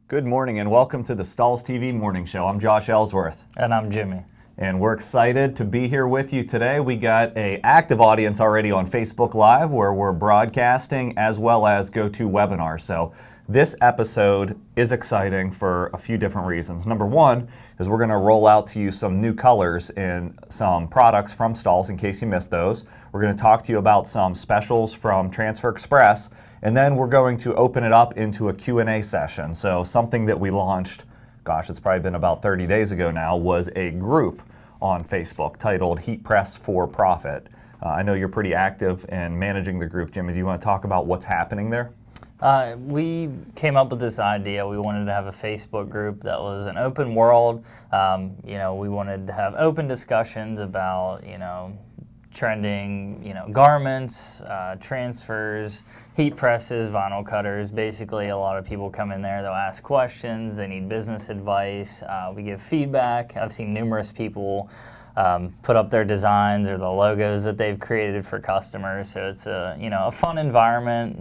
Good morning and welcome to the Stahls TV Morning Show. I'm Josh Ellsworth. And I'm Jimmy. And we're excited to be here with you today. We got an active audience already on Facebook Live where we're broadcasting as well as GoToWebinar. So this episode is exciting for a few different reasons. Number one is we're going to roll out to you some new colors in some products from Stahls in case you missed those. We're going to talk to you about some specials from Transfer Express. And then we're going to open it up into a Q&A session. So something that we launched, gosh, it's probably been about 30 days ago now, was a group on Facebook titled Heat Press for Profit. I know you're pretty active in managing the group, Jimmy. Do you want to talk about what's happening there? We came up with this idea. We wanted to have a Facebook group that was an open world. We wanted to have open discussions about, trending, garments, transfers, heat presses, vinyl cutters. Basically, a lot of people come in there, they'll ask questions, they need business advice, we give feedback. I've seen numerous people put up their designs or the logos that they've created for customers. So it's a fun environment,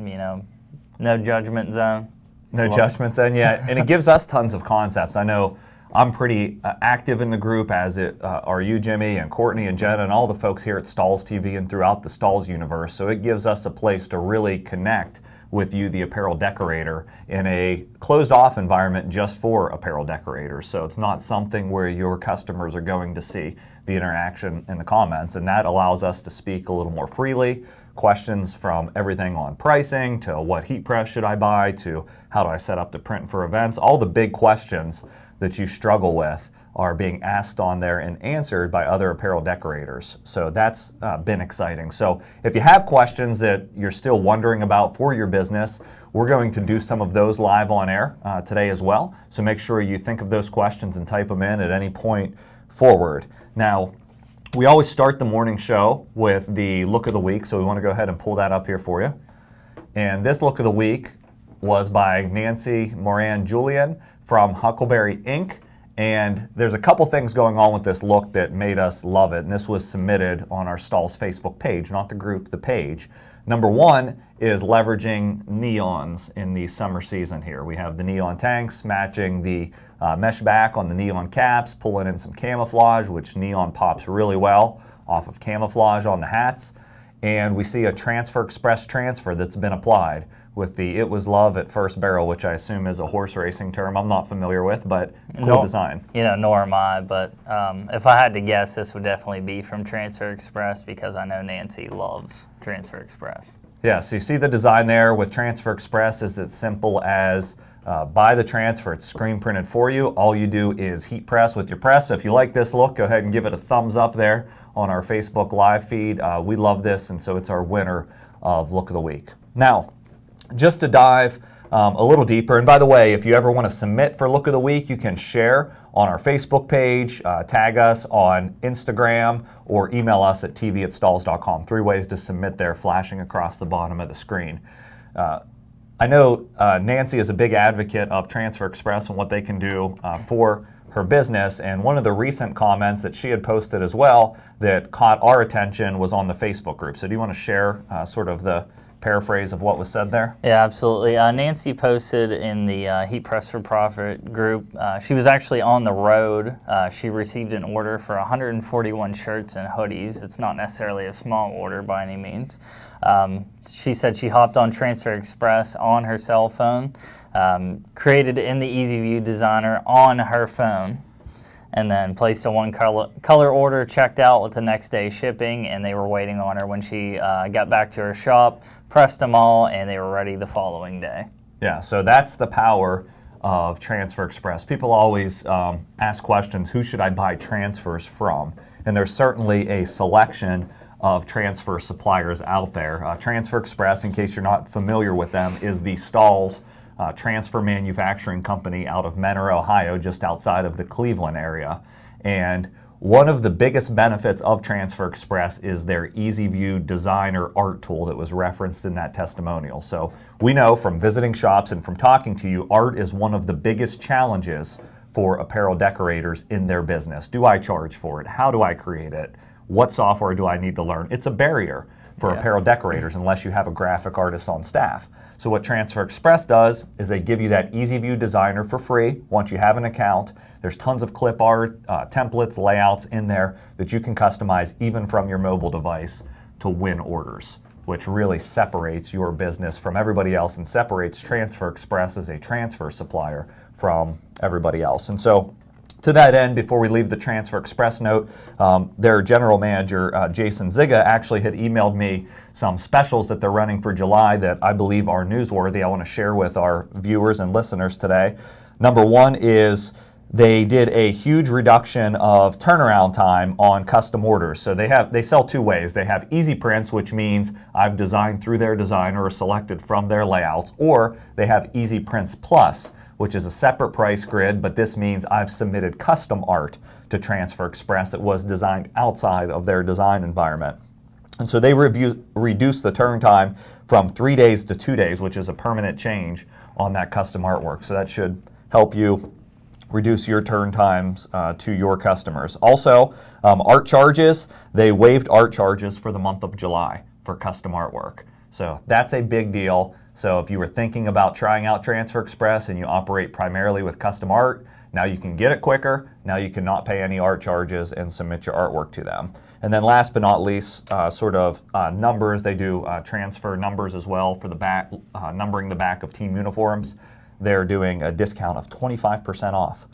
no judgment zone. No judgment zone, yeah. And it gives us tons of concepts. I know I'm pretty active in the group, as are you, Jimmy, and Courtney, and Jenna, and all the folks here at Stahls TV and throughout the Stahls universe. So it gives us a place to really connect with you, the apparel decorator, in a closed-off environment just for apparel decorators. So it's not something where your customers are going to see the interaction in the comments, and that allows us to speak a little more freely. Questions from everything on pricing to what heat press should I buy to how do I set up the print for events. All the big questions that you struggle with are being asked on there and answered by other apparel decorators. So that's been exciting. So if you have questions that you're still wondering about for your business, we're going to do some of those live on air today as well. So make sure you think of those questions and type them in at any point forward. Now, we always start the morning show with the look of the week, so we want to go ahead and pull that up here for you. And this look of the week was by Nancy Moran Julian from Huckleberry Inc. And there's a couple things going on with this look that made us love it, and this was submitted on our Stahls Facebook page, not the group, the page. Number one is leveraging neons in the summer season here. We have the neon tanks matching the mesh back on the neon caps, pulling in some camouflage, which neon pops really well off of camouflage on the hats. And we see a Transfer Express transfer that's been applied with the It Was Love at First Barrel, which I assume is a horse racing term I'm not familiar with, but cool design. Nor am I, but if I had to guess, this would definitely be from Transfer Express because I know Nancy loves Transfer Express. Yeah, so you see the design there with Transfer Express is as simple as buy the transfer, it's screen printed for you. All you do is heat press with your press. So if you like this look, go ahead and give it a thumbs up there on our Facebook Live feed. We love this, and so it's our winner of Look of the Week. Now, just to dive a little deeper, and by the way, if you ever want to submit for Look of the Week, you can share on our Facebook page, tag us on Instagram, or email us at tv@stahls.com. 3 ways to submit there, flashing across the bottom of the screen. I know Nancy is a big advocate of Transfer Express and what they can do for her business, and one of the recent comments that she had posted as well that caught our attention was on the Facebook group. So do you want to share sort of the paraphrase of what was said there? Yeah, absolutely. Nancy posted in the Heat Press for Profit group. She was actually on the road. She received an order for 141 shirts and hoodies. It's not necessarily a small order by any means. She said she hopped on Transfer Express on her cell phone, created in the Easy View Designer on her phone, and then placed a one color order, checked out with the next day shipping, and they were waiting on her when she got back to her shop, pressed them all, and they were ready the following day. Yeah, so that's the power of Transfer Express. People always ask questions, who should I buy transfers from? And there's certainly a selection of transfer suppliers out there. Transfer Express, in case you're not familiar with them, is the Stahls transfer manufacturing company out of Mentor, Ohio, just outside of the Cleveland area. And one of the biggest benefits of Transfer Express is their Easy View Designer art tool that was referenced in that testimonial. So we know from visiting shops and from talking to you, art is one of the biggest challenges for apparel decorators in their business. Do I charge for it? How do I create it? What software do I need to learn? It's a barrier for apparel decorators unless you have a graphic artist on staff. So what Transfer Express does is they give you that Easy View Designer for free once you have an account. There's tons of clip art, templates, layouts in there that you can customize even from your mobile device to win orders, which really separates your business from everybody else and separates Transfer Express as a transfer supplier from everybody else. And so to that end, before we leave the Transfer Express note, their general manager, Jason Ziga, actually had emailed me some specials that they're running for July that I believe are newsworthy. I want to share with our viewers and listeners today. Number one is they did a huge reduction of turnaround time on custom orders. So they sell two ways. They have easy prints, which means I've designed through their designer or selected from their layouts, or they have Easy Prints Plus, which is a separate price grid, but this means I've submitted custom art to Transfer Express that was designed outside of their design environment. And so they reduced the turn time from 3 days to 2 days, which is a permanent change on that custom artwork. So that should help you reduce your turn times to your customers. Also, art charges, they waived art charges for the month of July for custom artwork. So that's a big deal. So if you were thinking about trying out Transfer Express and you operate primarily with custom art, now you can get it quicker. Now you can not pay any art charges and submit your artwork to them. And then last but not least, numbers. They do transfer numbers as well for the back, numbering the back of team uniforms. They're doing a discount of 25% off,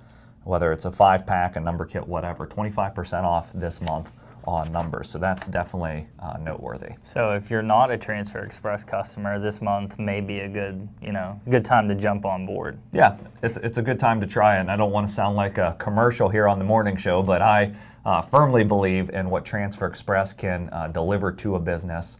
whether it's a 5-pack, a number kit, whatever, 25% off this month on numbers. So that's definitely noteworthy. So if you're not a Transfer Express customer, this month may be a good time to jump on board. Yeah, it's a good time to try it. And I don't want to sound like a commercial here on the morning show, but I firmly believe in what Transfer Express can deliver to a business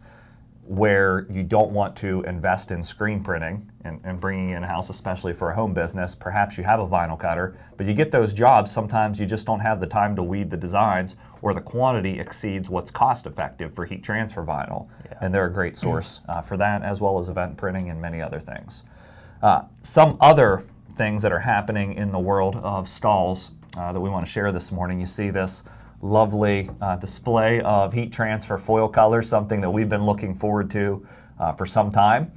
where you don't want to invest in screen printing and bringing it in-house, especially for a home business. Perhaps you have a vinyl cutter, but you get those jobs, sometimes you just don't have the time to weed the designs, or the quantity exceeds what's cost effective for heat transfer vinyl. Yeah. And they're a great source for that, as well as event printing and many other things. Some other things that are happening in the world of Stahls that we want to share this morning. You see this lovely display of heat transfer foil colors, something that we've been looking forward to for some time.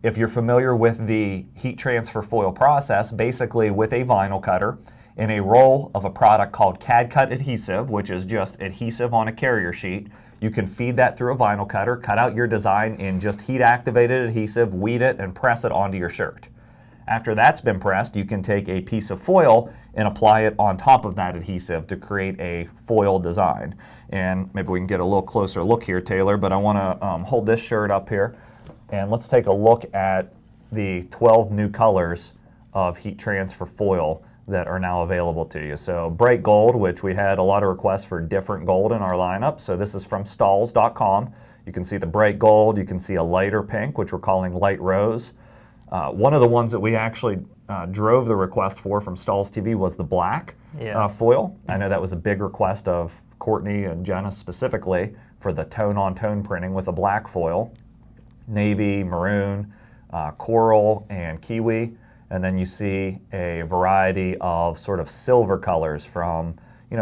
If you're familiar with the heat transfer foil process, basically with a vinyl cutter in a roll of a product called CAD-CUT adhesive, which is just adhesive on a carrier sheet, you can feed that through a vinyl cutter, cut out your design in just heat-activated adhesive, weed it, and press it onto your shirt. After that's been pressed, you can take a piece of foil and apply it on top of that adhesive to create a foil design. And maybe we can get a little closer look here, Taylor, but I want to hold this shirt up here. And let's take a look at the 12 new colors of heat transfer foil that are now available to you. So bright gold, which we had a lot of requests for different gold in our lineup. So this is from Stahls.com. You can see the bright gold. You can see a lighter pink, which we're calling light rose. One of the ones that we actually drove the request for from Stahls TV was the black foil. I know that was a big request of Courtney and Jenna specifically for the tone-on-tone printing with a black foil. Navy, maroon, coral, and kiwi. And then you see a variety of sort of silver colors from,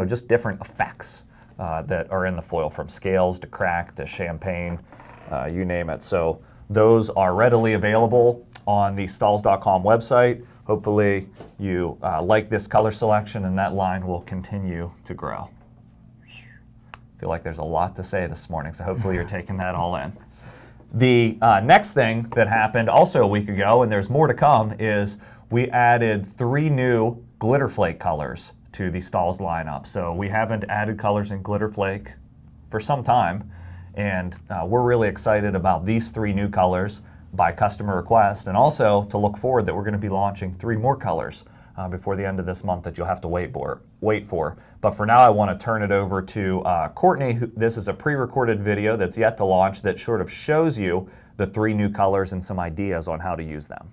just different effects that are in the foil, from scales to crack to champagne, you name it. So those are readily available on the Stahls.com website. Hopefully you like this color selection and that line will continue to grow. I feel like there's a lot to say this morning, so hopefully you're taking that all in. The next thing that happened also a week ago, and there's more to come, is we added 3 new glitter flake colors to the Stahls lineup. So we haven't added colors in glitter flake for some time, and we're really excited about these 3 new colors by customer request, and also to look forward that we're going to be launching 3 more colors before the end of this month that you'll have to wait for. But for now, I want to turn it over to Courtney. This is a pre-recorded video that's yet to launch that sort of shows you the 3 new colors and some ideas on how to use them.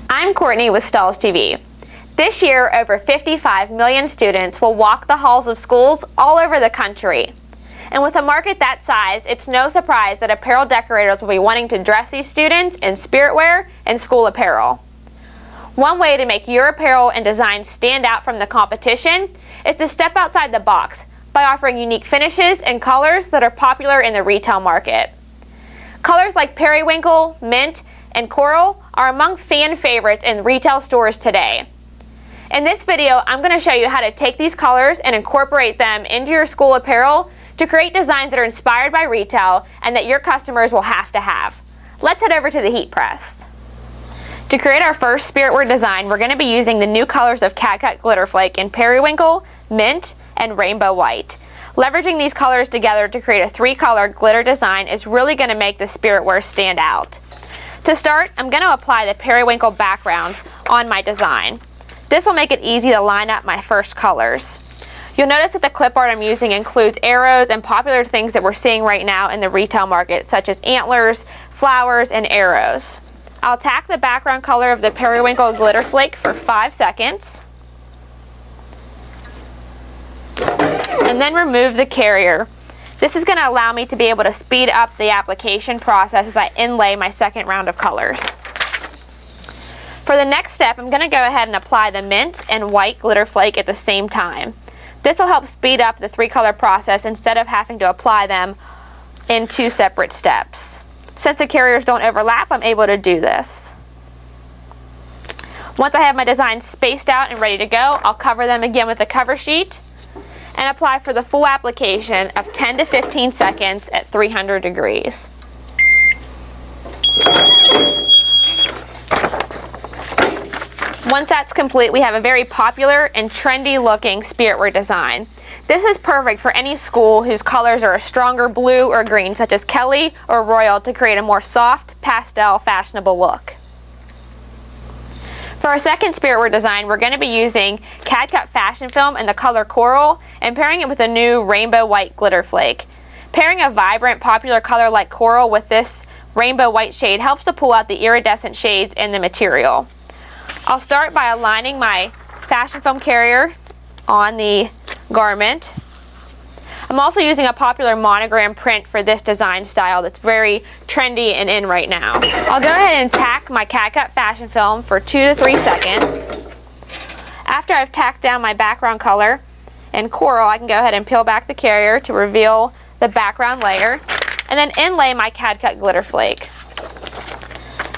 I'm Courtney with Stahls TV. This year, over 55 million students will walk the halls of schools all over the country. And with a market that size, it's no surprise that apparel decorators will be wanting to dress these students in spirit wear and school apparel. One way to make your apparel and design stand out from the competition is to step outside the box by offering unique finishes and colors that are popular in the retail market. Colors like periwinkle, mint, and coral are among fan favorites in retail stores today. In this video, I'm going to show you how to take these colors and incorporate them into your school apparel to create designs that are inspired by retail and that your customers will have to have. Let's head over to the Heat Press. To create our first spirit wear design, we're going to be using the new colors of CAD-CUT Glitter Flake in periwinkle, mint, and rainbow white. Leveraging these colors together to create a 3-color glitter design is really going to make the spirit wear stand out. To start, I'm going to apply the periwinkle background on my design. This will make it easy to line up my first colors. You'll notice that the clip art I'm using includes arrows and popular things that we're seeing right now in the retail market, such as antlers, flowers, and arrows. I'll tack the background color of the periwinkle glitter flake for 5 seconds. And then remove the carrier. This is going to allow me to be able to speed up the application process as I inlay my second round of colors. For the next step, I'm going to go ahead and apply the mint and white glitter flake at the same time. This will help speed up the 3-color process instead of having to apply them in 2 separate steps. Since the carriers don't overlap, I'm able to do this. Once I have my designs spaced out and ready to go, I'll cover them again with a cover sheet and apply for the full application of 10 to 15 seconds at 300 degrees. Once that's complete, we have a very popular and trendy looking spirit wear design. This is perfect for any school whose colors are a stronger blue or green, such as Kelly or Royal, to create a more soft, pastel, fashionable look. For our second spirit wear design, we're going to be using CAD-CUT fashion film in the color coral and pairing it with a new rainbow white glitter flake. Pairing a vibrant, popular color like coral with this rainbow white shade helps to pull out the iridescent shades in the material. I'll start by aligning my fashion film carrier on the garment. I'm also using a popular monogram print for this design style that's very trendy and in right now. I'll go ahead and tack my CAD-CUT fashion film for 2 to 3 seconds. After I've tacked down my background color in coral, I can go ahead and peel back the carrier to reveal the background layer and then inlay my CAD-CUT glitter flake.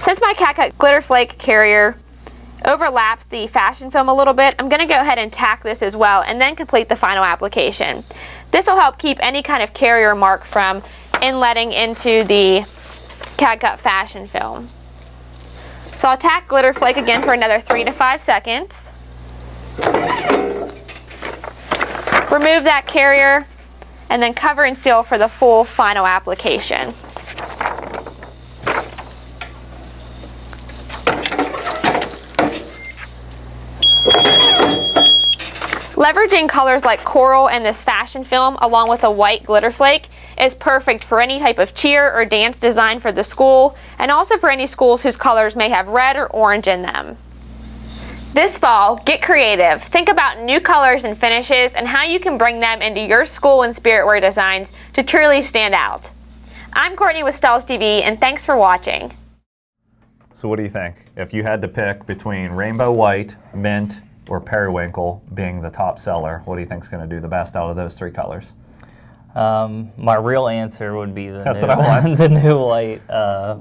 Since my CAD-CUT glitter flake carrier overlaps the fashion film a little bit, I'm going to go ahead and tack this as well and then complete the final application. This will help keep any kind of carrier mark from inletting into the CAD-CUT fashion film. So I'll tack glitter flake again for another 3 to 5 seconds. Remove that carrier and then cover and seal for the full final application. Leveraging colors like coral and this fashion film along with a white glitter flake is perfect for any type of cheer or dance design for the school, and also for any schools whose colors may have red or orange in them. This fall, get creative. Think about new colors and finishes and how you can bring them into your school and spirit wear designs to truly stand out. I'm Courtney with Stahls TV, and thanks for watching. So what do you think? If you had to pick between rainbow white, mint, or periwinkle being the top seller, what do you think is going to do the best out of those 3 colors? My real answer would be That's what I want. the new white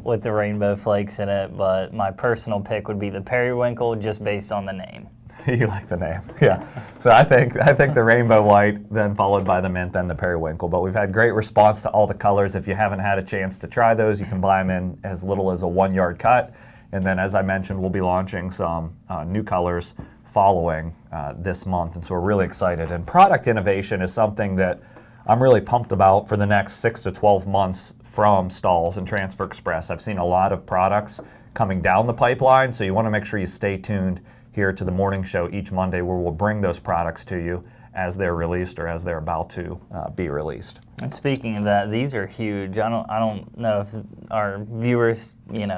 with the rainbow flakes in it, but my personal pick would be the periwinkle just based on the name. You like the name, yeah. So I think the rainbow white, then followed by the mint, then the periwinkle. But we've had great response to all the colors. If you haven't had a chance to try those, you can buy them in as little as a 1-yard cut. And then, as I mentioned, we'll be launching some new colors following this month, and so we're really excited. And product innovation is something that I'm really pumped about for the next 6 to 12 months from Stahls and Transfer Express. I've seen a lot of products coming down the pipeline, so you want to make sure you stay tuned here to the morning show each Monday, where we'll bring those products to you as they're released or as they're about to be released. And speaking of that, these are huge. I don't know if our viewers,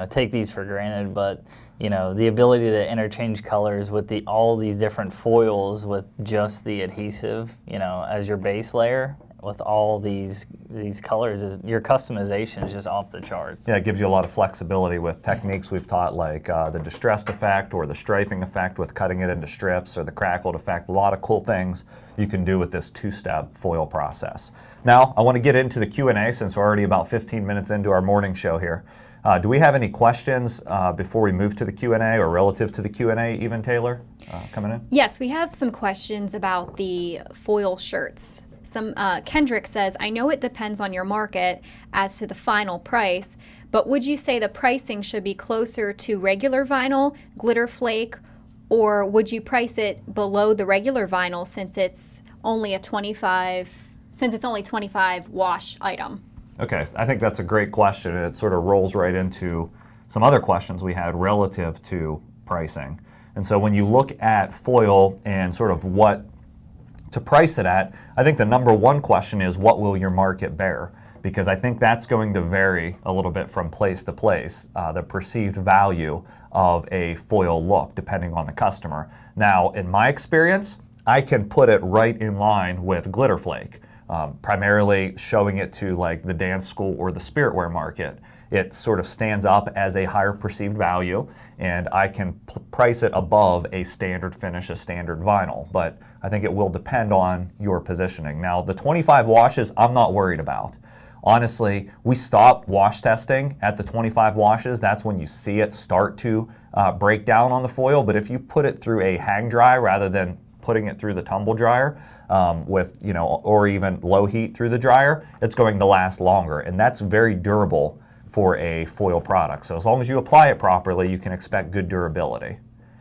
take these for granted, but the ability to interchange colors with all these different foils with just the adhesive, as your base layer with all these colors is your customization is just off the charts. Yeah, it gives you a lot of flexibility with techniques we've taught, like the distressed effect or the striping effect with cutting it into strips, or the crackled effect. A lot of cool things you can do with this two-step foil process. Now, I want to get into the Q&A since we're already about 15 minutes into our morning show here. Do we have any questions before we move to the Q&A, or relative to the Q&A even, Taylor, coming in? Yes, we have some questions about the foil shirts. Kendrick says, I know it depends on your market as to the final price, but would you say the pricing should be closer to regular vinyl, glitter flake, or would you price it below the regular vinyl since it's only 25 wash item? Okay, I think that's a great question, and it sort of rolls right into some other questions we had relative to pricing. And so when you look at foil and sort of what to price it at, I think the number one question is, what will your market bear? Because I think that's going to vary a little bit from place to place, the perceived value of a foil look depending on the customer. Now, in my experience, I can put it right in line with glitter flake. Primarily showing it to like the dance school or the spirit wear market. It sort of stands up as a higher perceived value, and I can price it above a standard finish, a standard vinyl. But I think it will depend on your positioning. Now, the 25 washes, I'm not worried about. Honestly, we stopped wash testing at the 25 washes. That's when you see it start to break down on the foil. But if you put it through a hang dry rather than putting it through the tumble dryer with, or even low heat through the dryer, it's going to last longer. And that's very durable for a foil product. So as long as you apply it properly, you can expect good durability.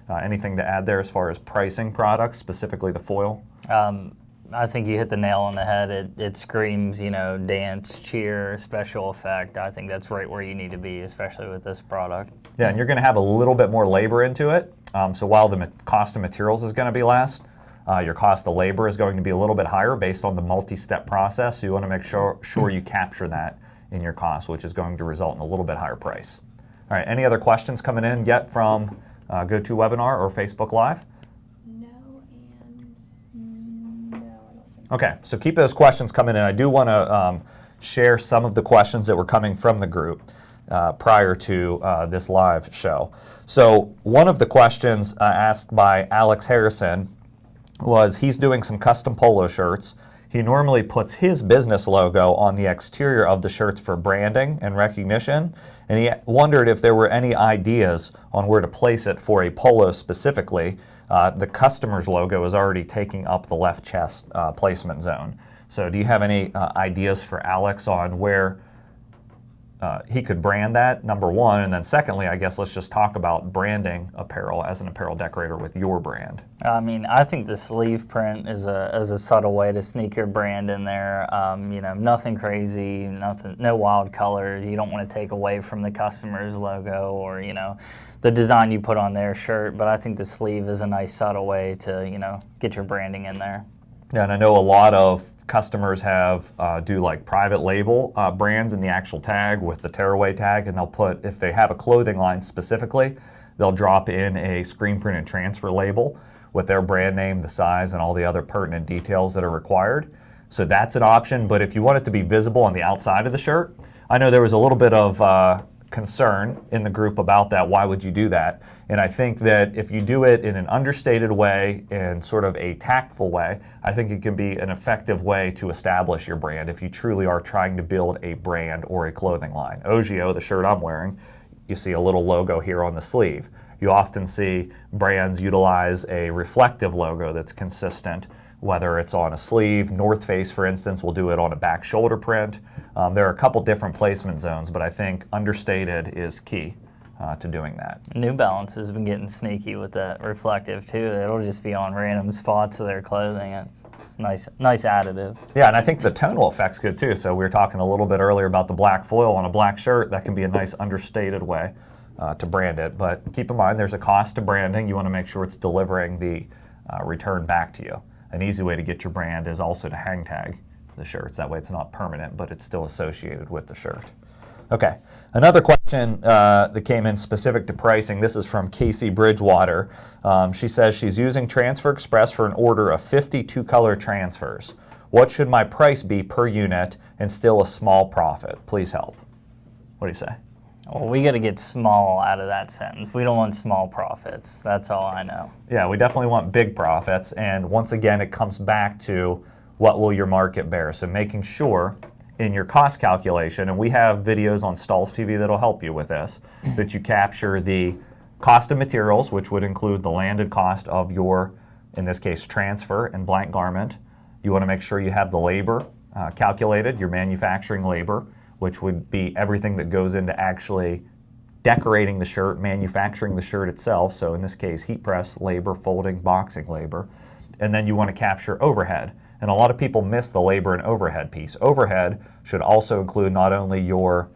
Anything to add there as far as pricing products, specifically the foil? I think you hit the nail on the head. It screams, dance, cheer, special effect. I think that's right where you need to be, especially with this product. Yeah, and you're going to have a little bit more labor into it. So while the cost of materials is going to be less, your cost of labor is going to be a little bit higher based on the multi-step process. So you want to make sure you capture that in your cost, which is going to result in a little bit higher price. All right, any other questions coming in yet from GoToWebinar or Facebook Live? No, I don't think. Okay, so keep those questions coming in. I do want to share some of the questions that were coming from the group prior to this live show. So one of the questions asked by Alex Harrison was, he's doing some custom polo shirts. He normally puts his business logo on the exterior of the shirts for branding and recognition, and he wondered if there were any ideas on where to place it for a polo specifically. The customer's logo is already taking up the left chest placement zone. So do you have any ideas for Alex on where he could brand that, number one? And then secondly, I guess let's just talk about branding apparel as an apparel decorator with your brand. I mean, I think the sleeve print is a subtle way to sneak your brand in there. Nothing crazy, no wild colors. You don't want to take away from the customer's logo or, the design you put on their shirt. But I think the sleeve is a nice subtle way to, get your branding in there. Yeah, and I know a lot of customers do like private label brands in the actual tag with the tearaway tag, and they'll put, if they have a clothing line specifically, they'll drop in a screen print and transfer label with their brand name, the size, and all the other pertinent details that are required. So that's an option, but if you want it to be visible on the outside of the shirt, I know there was a little bit of concern in the group about that. Why would you do that? And I think that if you do it in an understated way and sort of a tactful way, I think it can be an effective way to establish your brand if you truly are trying to build a brand or a clothing line. Ogio, the shirt I'm wearing, you see a little logo here on the sleeve. You often see brands utilize a reflective logo that's consistent, whether it's on a sleeve. North Face, for instance, will do it on a back shoulder print. There are a couple different placement zones, but I think understated is key to doing that. New Balance has been getting sneaky with that reflective too. It'll just be on random spots of their clothing. It's nice additive. Yeah, and I think the tonal effect's good too. So we were talking a little bit earlier about the black foil on a black shirt. That can be a nice understated way to brand it. But keep in mind, there's a cost to branding. You want to make sure it's delivering the return back to you. An easy way to get your brand is also to hang tag the shirts. That way it's not permanent, but it's still associated with the shirt. Okay, another question that came in specific to pricing. This is from Casey Bridgewater. She says she's using Transfer Express for an order of 52 color transfers. what should my price be per unit and still a small profit? Please help. What do you say? Well, we got to get small out of that sentence. We don't want small profits. That's all I know. Yeah, we definitely want big profits. And once again, it comes back to what will your market bear. So making sure in your cost calculation, and we have videos on Stahls TV that'll help you with this, that you capture the cost of materials, which would include the landed cost of your, in this case, transfer and blank garment. You want to make sure you have the labor calculated, your manufacturing labor, which would be everything that goes into actually decorating the shirt, manufacturing the shirt itself. So in this case, heat press labor, folding, boxing labor. And then you want to capture overhead. And a lot of people miss the labor and overhead piece. Overhead should also include not only your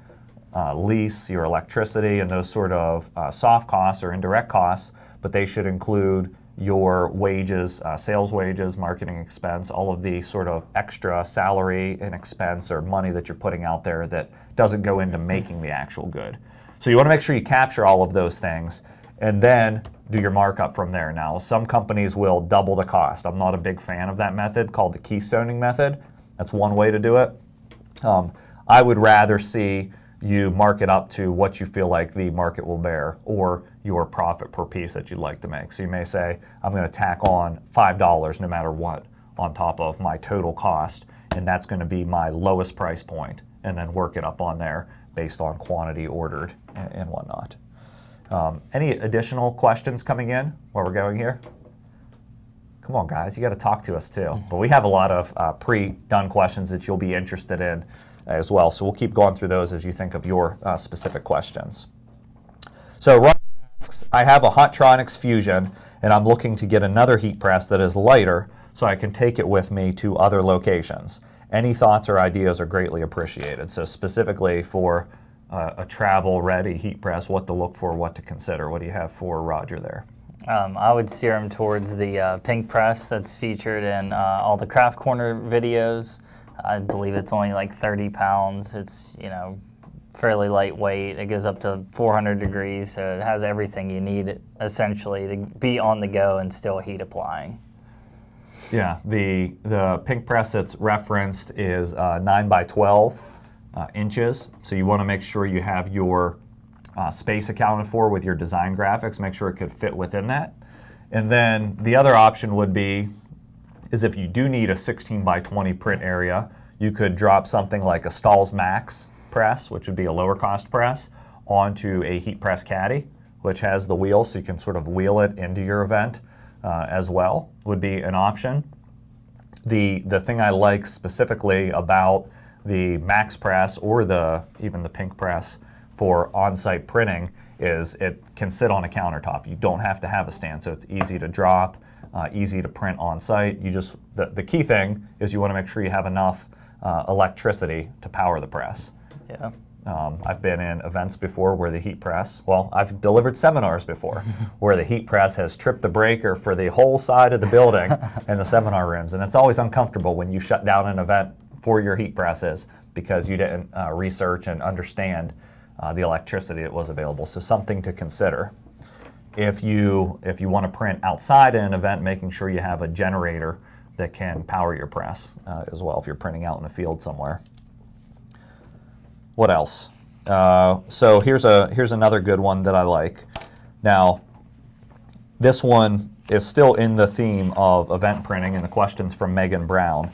lease, your electricity, and those sort of soft costs or indirect costs, but they should include your wages, sales wages, marketing expense, all of the sort of extra salary and expense or money that you're putting out there that doesn't go into making the actual good. So you want to make sure you capture all of those things and then do your markup from there. Now, some companies will double the cost. I'm not a big fan of that method called the keystoning method. That's one way to do it. I would rather see you mark it up to what you feel like the market will bear or your profit per piece that you'd like to make. So you may say, I'm going to tack on $5 no matter what on top of my total cost, and that's going to be my lowest price point, and then work it up on there based on quantity ordered and whatnot. Any additional questions coming in while we're going here? Come on, guys, you got to talk to us too. But we have a lot of pre-done questions that you'll be interested in as well. So we'll keep going through those as you think of your specific questions. So Ron asks, I have a Hotronix Fusion and I'm looking to get another heat press that is lighter so I can take it with me to other locations. Any thoughts or ideas are greatly appreciated. So specifically for a travel-ready heat press, what to look for, what to consider. What do you have for Roger there? I would steer him towards the pink press that's featured in all the Craft Corner videos. I believe it's only like 30 pounds. It's, you know, fairly lightweight. It goes up to 400 degrees, so it has everything you need essentially to be on the go and still heat applying. Yeah, the pink press that's referenced is 9 by 12 inches. So you want to make sure you have your space accounted for with your design graphics. Make sure it could fit within that. And then the other option would be is if you do need a 16 by 20 print area, you could drop something like a Stahls Max press, which would be a lower cost press, onto a heat press caddy, which has the wheel, so you can sort of wheel it into your event as well, would be an option. The thing I like specifically about the Max press or even the pink press for on-site printing is it can sit on a countertop. You don't have to have a stand, so it's easy to drop. Easy to print on site. You just the key thing is you want to make sure you have enough electricity to power the press. Yeah. I've been in events before where the heat press, well, I've delivered seminars before where the heat press has tripped the breaker for the whole side of the building and the seminar rooms, and it's always uncomfortable when you shut down an event for your heat presses because you didn't research and understand the electricity that was available. So something to consider. If you want to print outside in an event, making sure you have a generator that can power your press as well if you're printing out in a field somewhere. What else? So here's another good one that I like. Now, this one is still in the theme of event printing, and the question's from Megan Brown.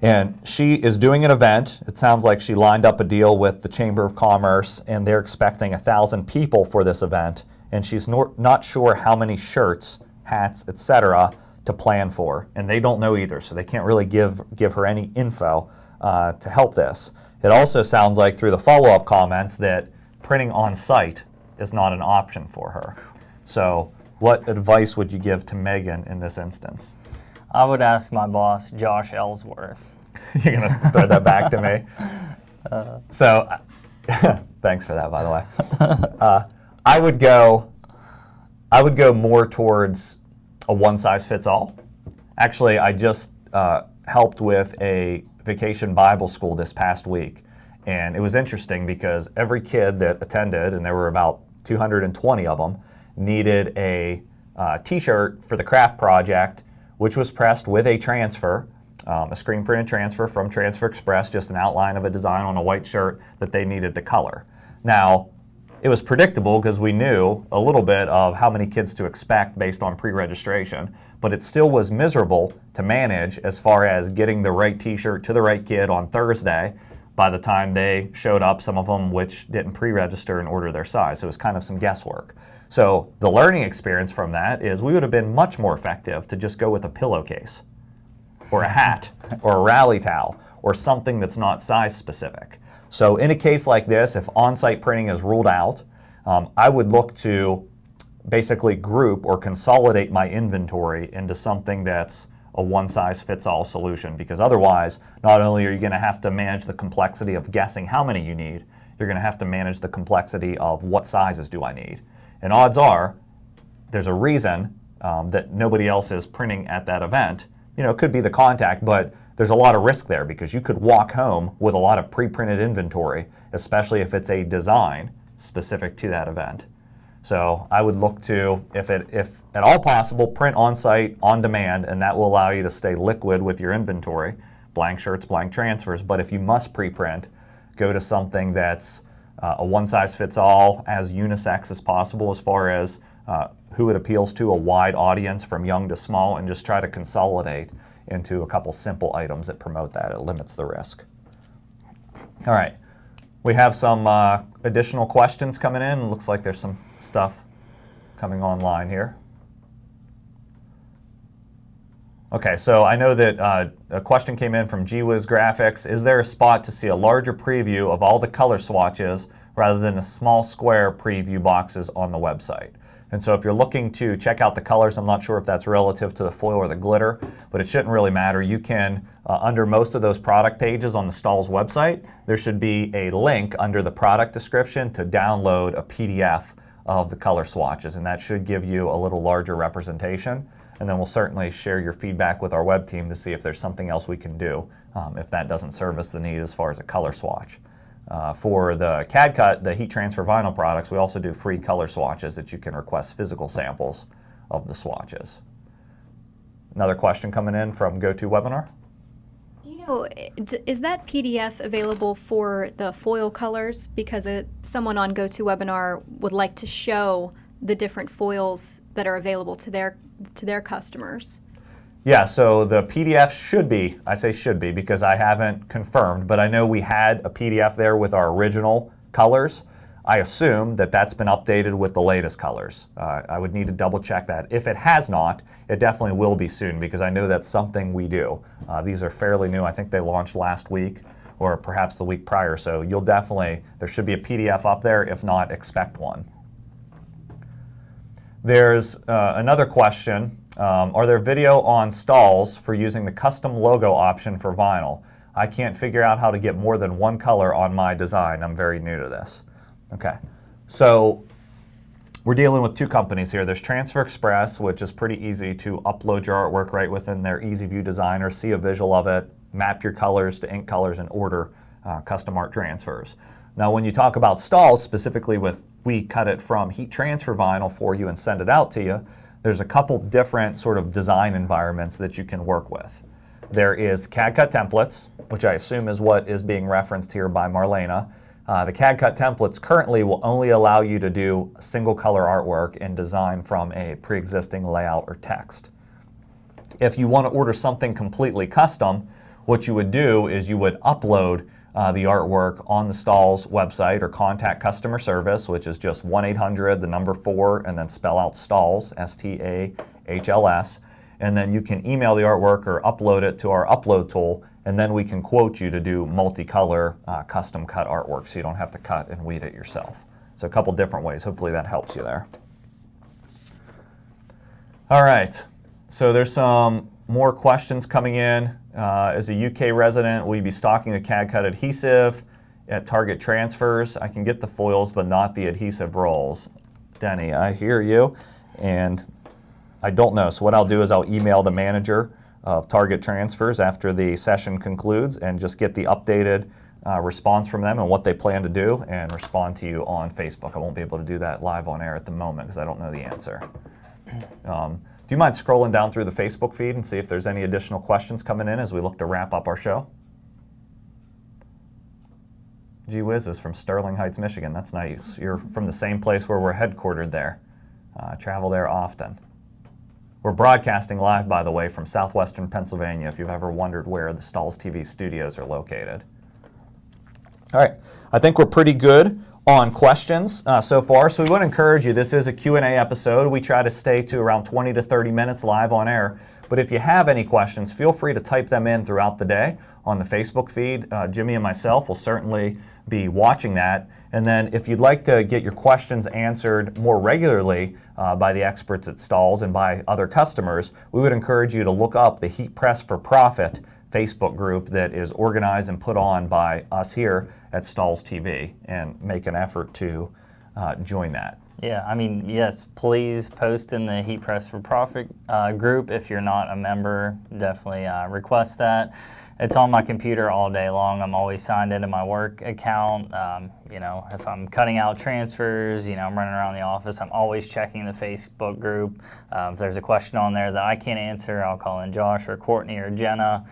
And she is doing an event. It sounds like she lined up a deal with the Chamber of Commerce, and they're expecting 1,000 people for this event. And she's not sure how many shirts, hats, etc. to plan for. And they don't know either, so they can't really give her any info to help this. It also sounds like through the follow-up comments that printing on site is not an option for her. So what advice would you give to Megan in this instance? I would ask my boss, Josh Ellsworth. You're going to throw that back to me? So thanks for that, by the way. I would go more towards a one-size-fits-all. Actually, I just helped with a vacation Bible school this past week, and it was interesting because every kid that attended, and there were about 220 of them, needed a t-shirt for the craft project, which was pressed with a transfer, a screen printed transfer from Transfer Express, just an outline of a design on a white shirt that they needed to color. Now, it was predictable because we knew a little bit of how many kids to expect based on pre-registration, but it still was miserable to manage as far as getting the right t-shirt to the right kid on Thursday by the time they showed up, some of them which didn't pre-register and order their size. So it was kind of some guesswork. So the learning experience from that is we would have been much more effective to just go with a pillowcase or a hat or a rally towel or something that's not size specific. So in a case like this, if on-site printing is ruled out, I would look to basically group or consolidate my inventory into something that's a one-size-fits-all solution, because otherwise, not only are you going to have to manage the complexity of guessing how many you need, you're going to have to manage the complexity of what sizes do I need. And odds are, there's a reason that nobody else is printing at that event. You know, it could be the contact, but there's a lot of risk there because you could walk home with a lot of pre-printed inventory, especially if it's a design specific to that event. So I would look to, if at all possible, print on-site, on demand, and that will allow you to stay liquid with your inventory, blank shirts, blank transfers. But if you must pre-print, go to something that's a one-size-fits-all, as unisex as possible as far as who it appeals to, a wide audience from young to small, and just try to consolidate into a couple simple items that promote that. It limits the risk. All right, we have some additional questions coming in. It looks like there's some stuff coming online here. Okay, so I know that a question came in from GWiz Graphics. Is there a spot to see a larger preview of all the color swatches rather than the small square preview boxes on the website? And so if you're looking to check out the colors, I'm not sure if that's relative to the foil or the glitter, but it shouldn't really matter. You can, under most of those product pages on the Stahls website, there should be a link under the product description to download a PDF of the color swatches, and that should give you a little larger representation. And then we'll certainly share your feedback with our web team to see if there's something else we can do if that doesn't service the need as far as a color swatch. For the CAD-CUT, the heat transfer vinyl products, we also do free color swatches that you can request physical samples of the swatches. Another question coming in from GoToWebinar. Do you know, is that PDF available for the foil colors? Because someone on GoToWebinar would like to show the different foils that are available to their customers. Yeah, so the PDF should be, I say should be because I haven't confirmed, but I know we had a PDF there with our original colors. I assume that that's been updated with the latest colors. I would need to double check that. If it has not, it definitely will be soon because I know that's something we do. These are fairly new. I think they launched last week or perhaps the week prior, so you'll definitely, there should be a PDF up there. If not, expect one. There's another question. Are there video on Stahls for using the custom logo option for vinyl? I can't figure out how to get more than one color on my design. I'm very new to this. Okay, so we're dealing with two companies here. There's Transfer Express, which is pretty easy to upload your artwork right within their EasyView designer, see a visual of it, map your colors to ink colors, and order custom art transfers. Now, when you talk about Stahls, specifically with we cut it from heat transfer vinyl for you and send it out to you, there's a couple different sort of design environments that you can work with. There is the CAD-CUT templates, which I assume is what is being referenced here by Marlena. The CAD-CUT templates currently will only allow you to do single color artwork and design from a pre-existing layout or text. If you want to order something completely custom, what you would do is you would upload the artwork on the Stahls website or contact customer service, which is just 1-800, the number 4, and then spell out Stahls, S-T-A-H-L-S, and then you can email the artwork or upload it to our upload tool, and then we can quote you to do multicolor custom cut artwork so you don't have to cut and weed it yourself. So a couple different ways. Hopefully that helps you there. All right, so there's some more questions coming in. As a UK resident, will you be stocking the CAD-CUT adhesive at Target Transfers? I can get the foils, but not the adhesive rolls. Denny, I hear you, and I don't know. So what I'll do is I'll email the manager of Target Transfers after the session concludes and just get the updated response from them and what they plan to do and respond to you on Facebook. I won't be able to do that live on air at the moment because I don't know the answer. Do you mind scrolling down through the Facebook feed and see if there's any additional questions coming in as we look to wrap up our show? Gee whiz is from Sterling Heights, Michigan. That's nice. You're from the same place where we're headquartered there. Travel there often. We're broadcasting live, by the way, from southwestern Pennsylvania, if you've ever wondered where the Stahls TV studios are located. All right, I think we're pretty good on questions so far, so we want to encourage you. This is a Q&A episode. We try to stay to around 20 to 30 minutes live on air, but if you have any questions, feel free to type them in throughout the day on the Facebook feed. Jimmy and myself will certainly be watching that. And then if you'd like to get your questions answered more regularly by the experts at Stahls and by other customers, we would encourage you to look up the Heat Press for Profit Facebook group that is organized and put on by us here at Stahls TV, and make an effort to join that. Yeah, I mean, yes, please post in the Heat Press for Profit group. If you're not a member, definitely request that. It's on my computer all day long. I'm always signed into my work account. You know, if I'm cutting out transfers, you know, I'm running around the office, I'm always checking the Facebook group. If there's a question on there that I can't answer, I'll call in Josh or Courtney or Jenna.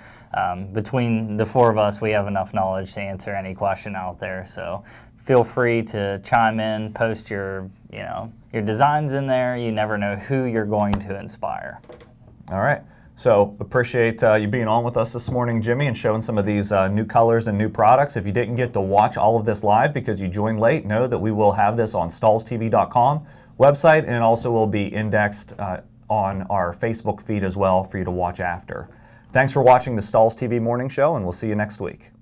Between the four of us, we have enough knowledge to answer any question out there. So feel free to chime in, post your, you know, your designs in there. You never know who you're going to inspire. All right. So appreciate you being on with us this morning, Jimmy, and showing some of these new colors and new products. If you didn't get to watch all of this live because you joined late, know that we will have this on stahlstv.com website, and it also will be indexed on our Facebook feed as well for you to watch after. Thanks for watching the Stahls TV Morning Show, and we'll see you next week.